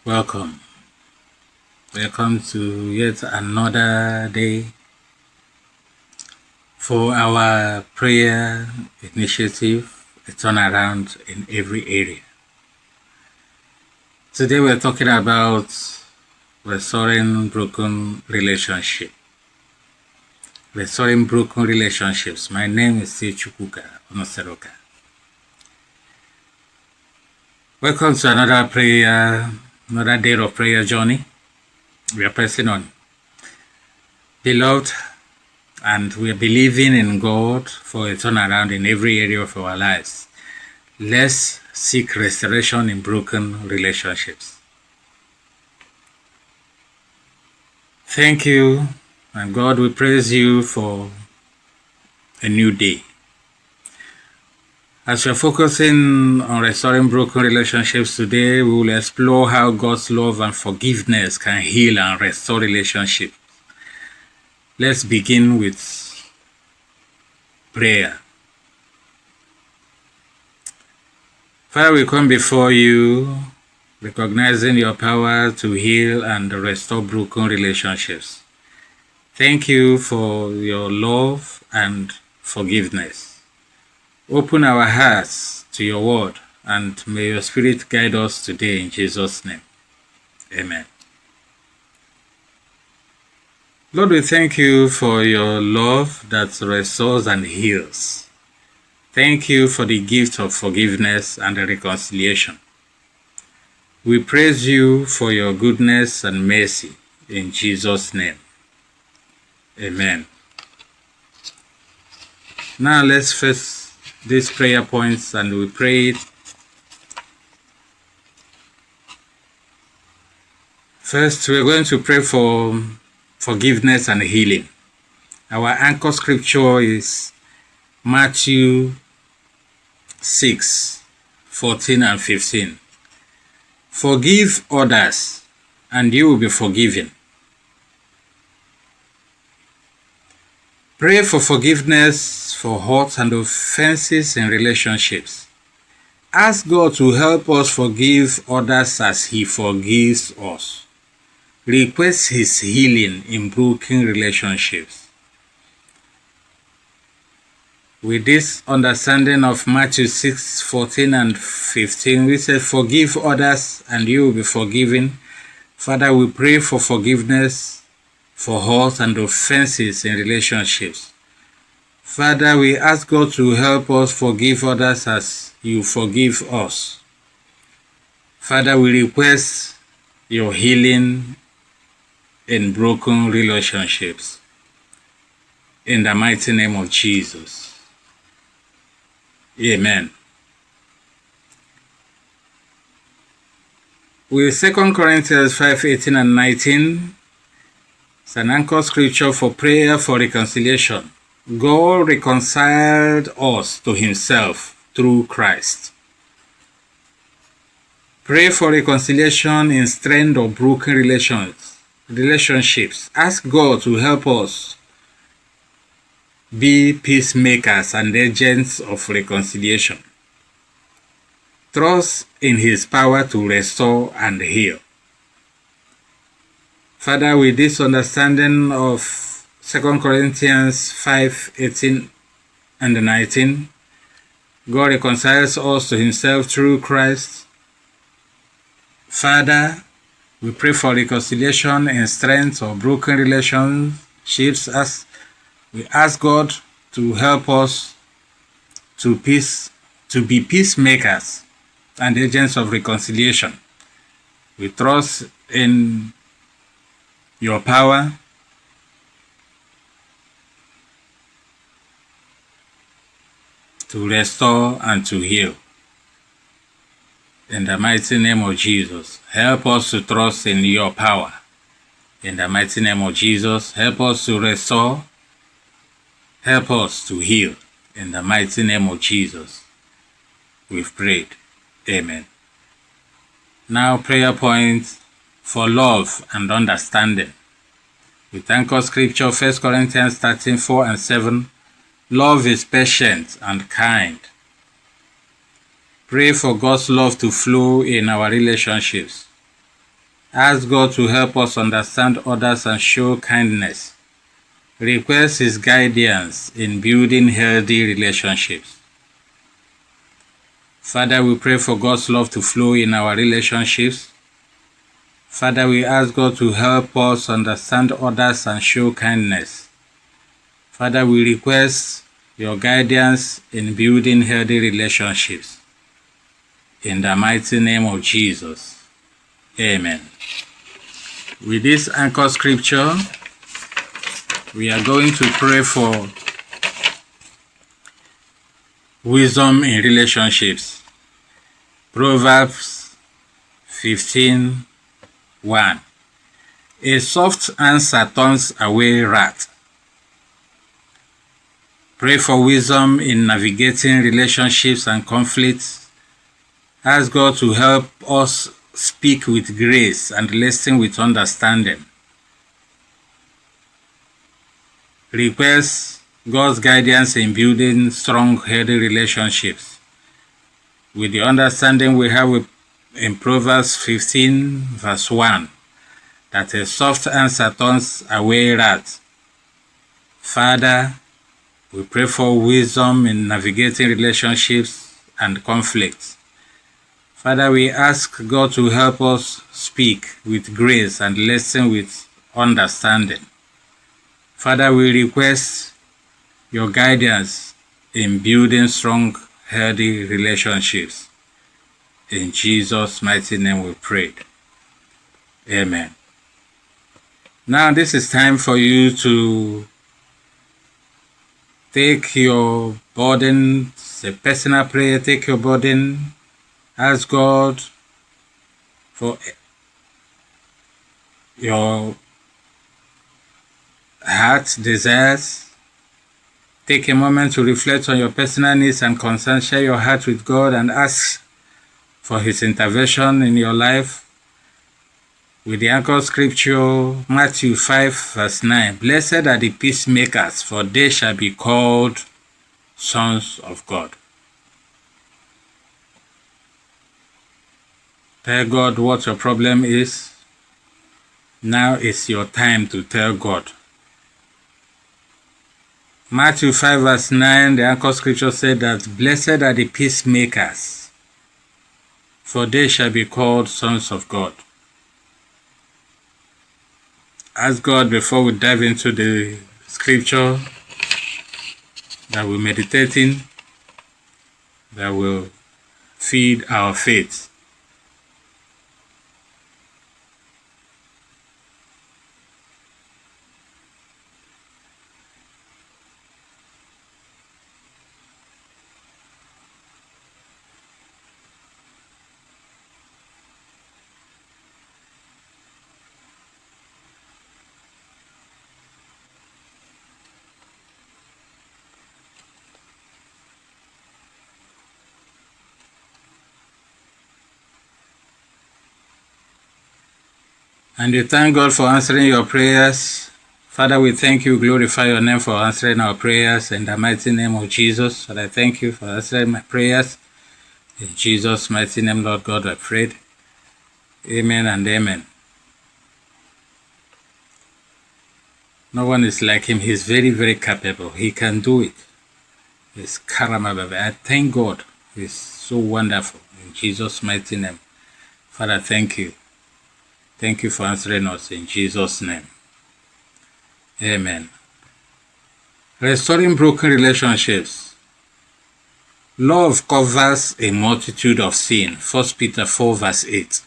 Welcome. Welcome to yet another day for our prayer initiative, a turnaround in every area. Today we're talking about restoring broken relationship. Restoring broken relationships. My name is Steve Chukwuka Onoseroka. Welcome to another day of prayer journey. We are pressing on. Beloved, and we are believing in God for a turnaround in every area of our lives. Let's seek restoration in broken relationships. Thank you, and God, we praise you for a new day. As we are focusing on restoring broken relationships today, we will explore how God's love and forgiveness can heal and restore relationships. Let's begin with prayer. Father, we come before you, recognizing your power to heal and restore broken relationships. Thank you for your love and forgiveness. Open our hearts to your word, and may your Spirit guide us today in Jesus' name. Amen. Lord, we thank you for your love that restores and heals. Thank you for the gift of forgiveness and reconciliation. We praise you for your goodness and mercy in Jesus' name. Amen. Now let's face these prayer points and we pray it. First, we're going to pray for forgiveness and healing. Our anchor scripture is Matthew 6:14 and 15. Forgive others, and you will be forgiven. Pray for forgiveness for hurts and offenses in relationships. Ask God to help us forgive others as He forgives us. Request His healing in broken relationships. With this understanding of Matthew 6:14 and 15, we say, forgive others and you will be forgiven. Father, we pray for forgiveness for hurts and offenses in relationships. Father, we ask God to help us forgive others as you forgive us. Father, we request your healing in broken relationships. In the mighty name of Jesus. Amen. With 2 Corinthians 5:18 and 19, it's an anchor scripture for prayer for reconciliation. God reconciled us to Himself through Christ. Pray for reconciliation in strength of broken relationships. Ask God to help us be peacemakers and agents of reconciliation. Trust in His power to restore and heal. Father, with this understanding of 2 Corinthians 5:18 and 19, God reconciles us to Himself through Christ. Father, we pray for reconciliation in strength of broken relationships as we ask God to help us to be peacemakers and agents of reconciliation. We trust in your power to restore and to heal. In the mighty name of Jesus, help us to trust in your power. In the mighty name of Jesus, help us to restore. Help us to heal. In the mighty name of Jesus, we've prayed. Amen. Now prayer points for love and understanding. We thank our scripture 1 Corinthians 13:4 and 7. Love is patient and kind. Pray for God's love to flow in our relationships. Ask God to help us understand others and show kindness. Request His guidance in building healthy relationships. Father, we pray for God's love to flow in our relationships. Father, we ask God to help us understand others and show kindness. Father, we request your guidance in building healthy relationships. In the mighty name of Jesus. Amen. With this anchor scripture, we are going to pray for wisdom in relationships. Proverbs 15:1. A soft answer turns away wrath. Pray for wisdom in navigating relationships and conflicts. Ask God to help us speak with grace and listen with understanding. Request God's guidance in building strong, healthy relationships. With the understanding we have in Proverbs 15:1, that a soft answer turns away wrath. Father, we pray for wisdom in navigating relationships and conflicts. Father, we ask God to help us speak with grace and listen with understanding. Father, we request your guidance in building strong, healthy relationships. In Jesus' mighty name we prayed. Amen. Now this is time for you to take your burden, it's a personal prayer, take your burden, ask God for your heart's desires. Take a moment to reflect on your personal needs and concerns, share your heart with God and ask for His intervention in your life. With the anchor scripture, Matthew 5:9, Blessed are the peacemakers, for they shall be called sons of God. Tell God what your problem is. Now is your time to tell God. Matthew 5:9, the anchor scripture said that blessed are the peacemakers, for they shall be called sons of God. Ask God before we dive into the scripture that we're meditating, that will feed our faith. And we thank God for answering your prayers. Father, we thank you, glorify your name for answering our prayers in the mighty name of Jesus. Father, I thank you for answering my prayers. In Jesus' mighty name, Lord God, I prayed. Amen and amen. No one is like him. He's very, very capable. He can do it. He's Karamababa. I thank God. He's so wonderful. In Jesus' mighty name. Father, thank you. Thank you for answering us in Jesus' name. Amen. Restoring broken relationships. Love covers a multitude of sin. 1 Peter 4:8.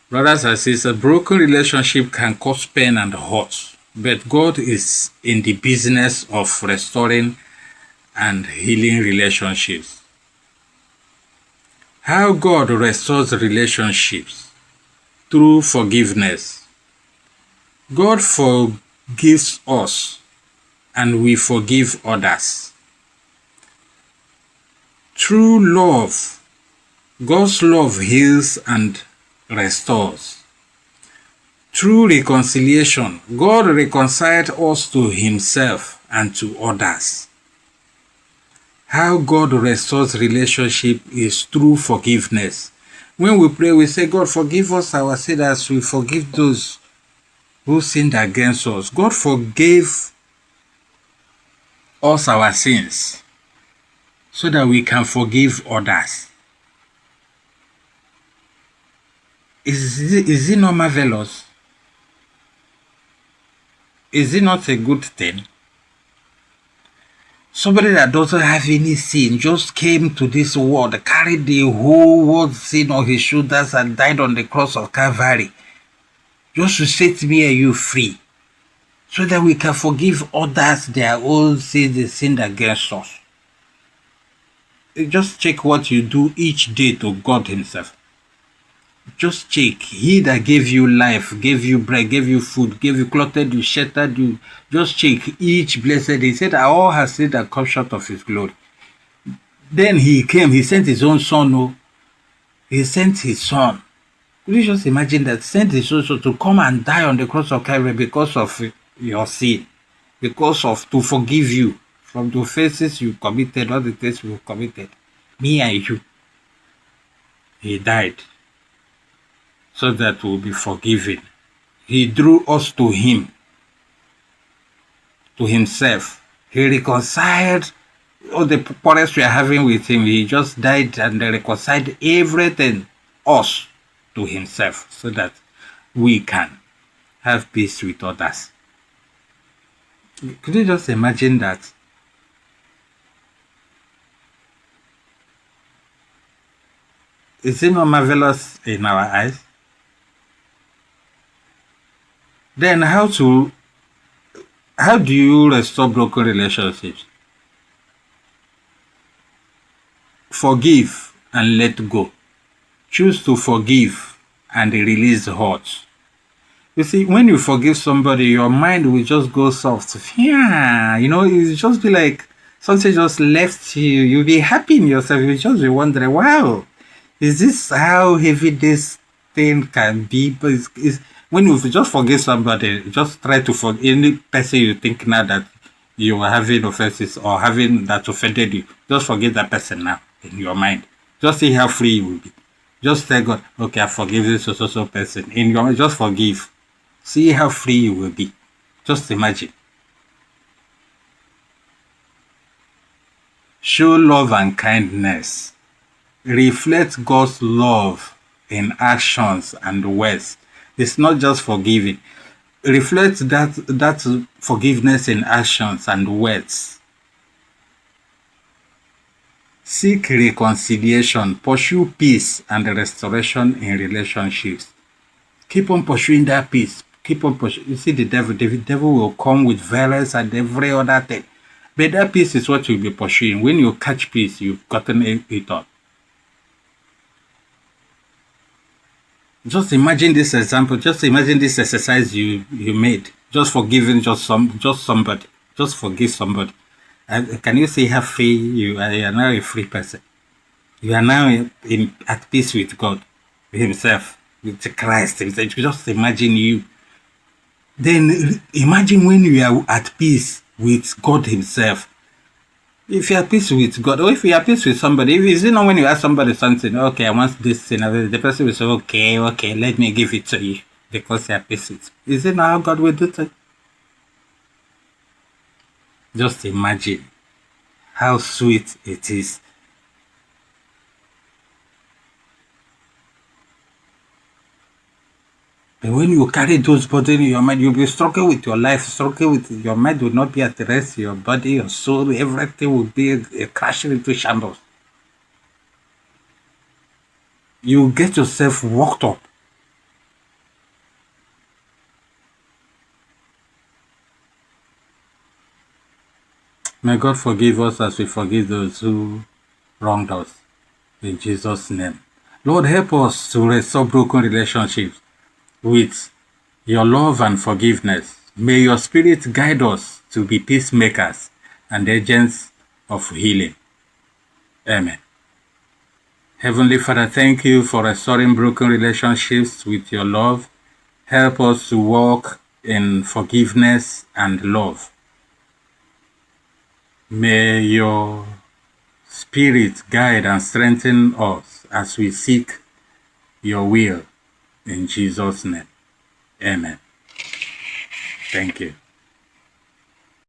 Brothers and sisters, a broken relationship can cause pain and hurt, but God is in the business of restoring and healing relationships. How God restores relationships? Through forgiveness. God forgives us and we forgive others. Through love, God's love heals and restores. Through reconciliation, God reconciled us to Himself and to others. How God restores relationship is through forgiveness. When we pray, we say, God, forgive us our sins as we forgive those who sinned against us. God forgave us our sins so that we can forgive others. Is it not marvelous? Is it not a good thing? Somebody that doesn't have any sin just came to this world, carried the whole world's sin on his shoulders and died on the cross of Calvary, just to set me and you free, so that we can forgive others their own sins they sinned against us. Just check what you do each day to God himself. Just check. He that gave you life, gave you bread, gave you food, gave you clothed you, sheltered you. Just check each blessed. He said, all have sinned and come short of his glory. Then he came, he sent his own son. Oh, he sent his son. Could you just imagine that? Sent his own son to come and die on the cross of Calvary because of your sin, because of to forgive you from the offenses you committed, all the things you committed, me and you. He died so that we'll be forgiven. He drew us to him, to himself. He reconciled all the quarrels we are having with him. He just died and reconciled everything, us, to himself, so that we can have peace with others. Could you just imagine that? Is it not marvelous in our eyes? Then how do you restore broken relationships? Forgive and let go. Choose to forgive and release hurt. You see, when you forgive somebody, your mind will just go soft. Yeah, it just be like something just left you. You'll be happy in yourself. You'll just be wondering, wow, is this how heavy this thing can be? But when you just forgive somebody, just try to forgive any person you think now that you are having offenses or having that offended you. Just forgive that person now in your mind. Just see how free you will be. Just tell God, okay, I forgive this so person. In your mind, just forgive. See how free you will be. Just imagine. Show love and kindness. Reflect God's love in actions and words. It's not just forgiving. Reflect that forgiveness in actions and words. Seek reconciliation. Pursue peace and restoration in relationships. Keep on pursuing that peace. Keep on pursuing. You see, the devil will come with violence and every other thing. But that peace is what you'll be pursuing. When you catch peace, you've gotten it up. Just imagine this example. Just imagine this exercise you made. Just forgiving somebody. Just forgive somebody. And can you see how free you are? You are now a free person. You are now at peace with God, with himself, with Christ. Just imagine you. Then imagine when you are at peace with God himself. If you are at peace with God, or if you are at peace with somebody, is it not when you ask somebody something, okay, I want this thing, the person will say, okay, let me give it to you, because you are at peace with. Is it not how God will do it? Just imagine how sweet it is. But when you carry those burdens in your mind, you'll be struggling with your life, struggling with your mind will not be at rest, your body, your soul, everything will be crashing into shambles. You get yourself worked up. May God forgive us as we forgive those who wronged us. In Jesus' name. Lord, help us to restore broken relationships with your love and forgiveness. May your spirit guide us to be peacemakers and agents of healing. Amen. Heavenly Father, thank you for restoring broken relationships with your love. Help us to walk in forgiveness and love. May your spirit guide and strengthen us as we seek your will. In Jesus' name, amen. Thank you.